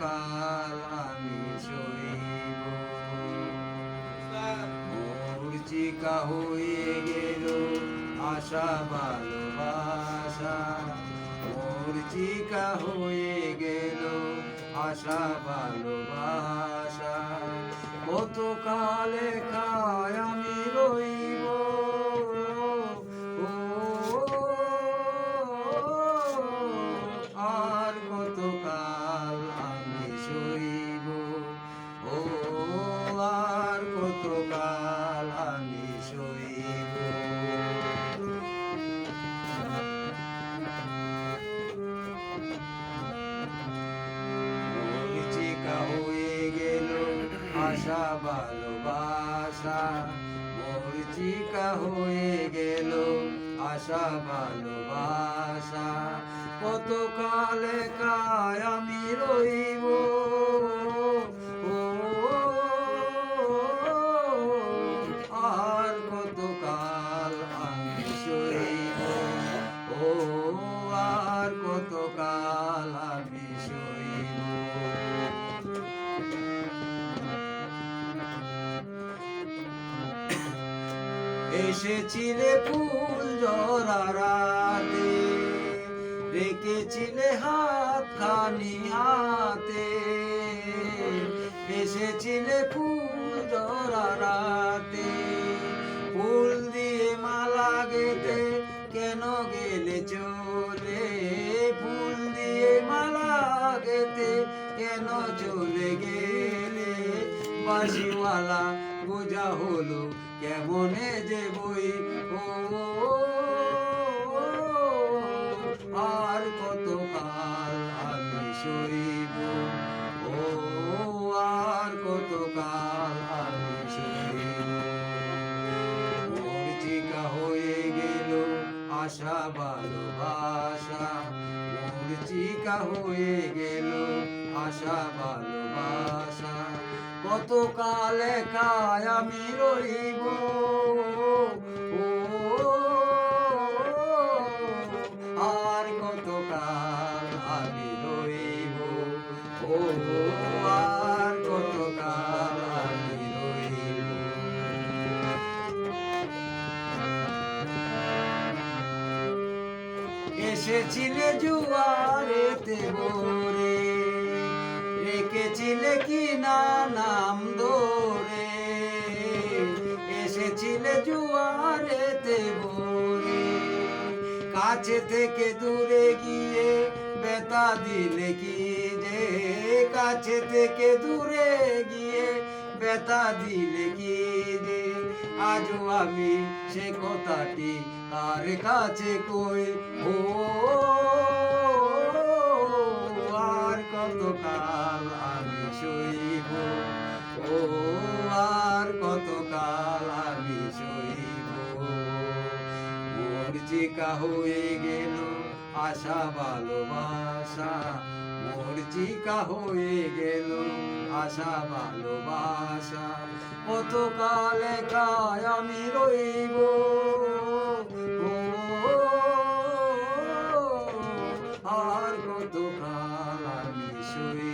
কাল আমি সইব। মরচিকা হয়ে গেল আশা ভালোবাসা, মরচিকা হয়ে গেল আশা ভালোবাসা। কত কালে খায় আমি রইব, আর কত কাল আমি সইব, ও আর কত কাল আমি সইব। মরচিকা হয়ে গেল আশা ভালোবাসা, মরচিকা হয়ে গেল আশা ভালোবাসা। কত কালে কায় আমি রইব, ও আর কত কাল আমি সইব, ও আর কত কাল আমি সইব। এসেছিলে ফুল ঝরা রাতে, রেখেছিলে হাত খানি হাতে। এসেছিলে ফুল ঝরা রাতে, ফুল দিয়ে মালা গেতে কেন গেলে চলে, ফুল দিয়ে মালা গেতে কেন চলে গেলে। বাঁশিওয়ালা বোঝা হলো কেমনে যে বই, ও আর কত কাল আমি সইব, ও আর কত কাল আমি সইব। মরচিকা হয়ে গেল আশা ভালোবাসা, মরচিকা হয়ে গেল আশা ভালোবাসা। কত কালে খায় আমি রইব, ও আর কত কাল আমি রইব, ও আর কত কাল আমি রইব। এসেছিলে জুয়ারেতে ভরে, রেখেছিলে কি না নাম ধরে। এসেছিলে জুয়ারেতে ভরে, কাছে থেকে দূরে গিয়ে ব্যথা দিলে কি যে, কাছে থেকে দূরে গিয়ে ব্যথা দিলে কি যে। আজও আমি সে কথাটি কার কাছে কই, ও আর কত কাল আমি সইব, ও আর কত কাল আমি সইব। মরচিকা হয়ে গেল আশা ভালোবাসা, মরচিকা হয়ে গেল আশা ভালোবাসা। কত কালে কায় আমি রইব, ও আর কত কাল আমি সইব।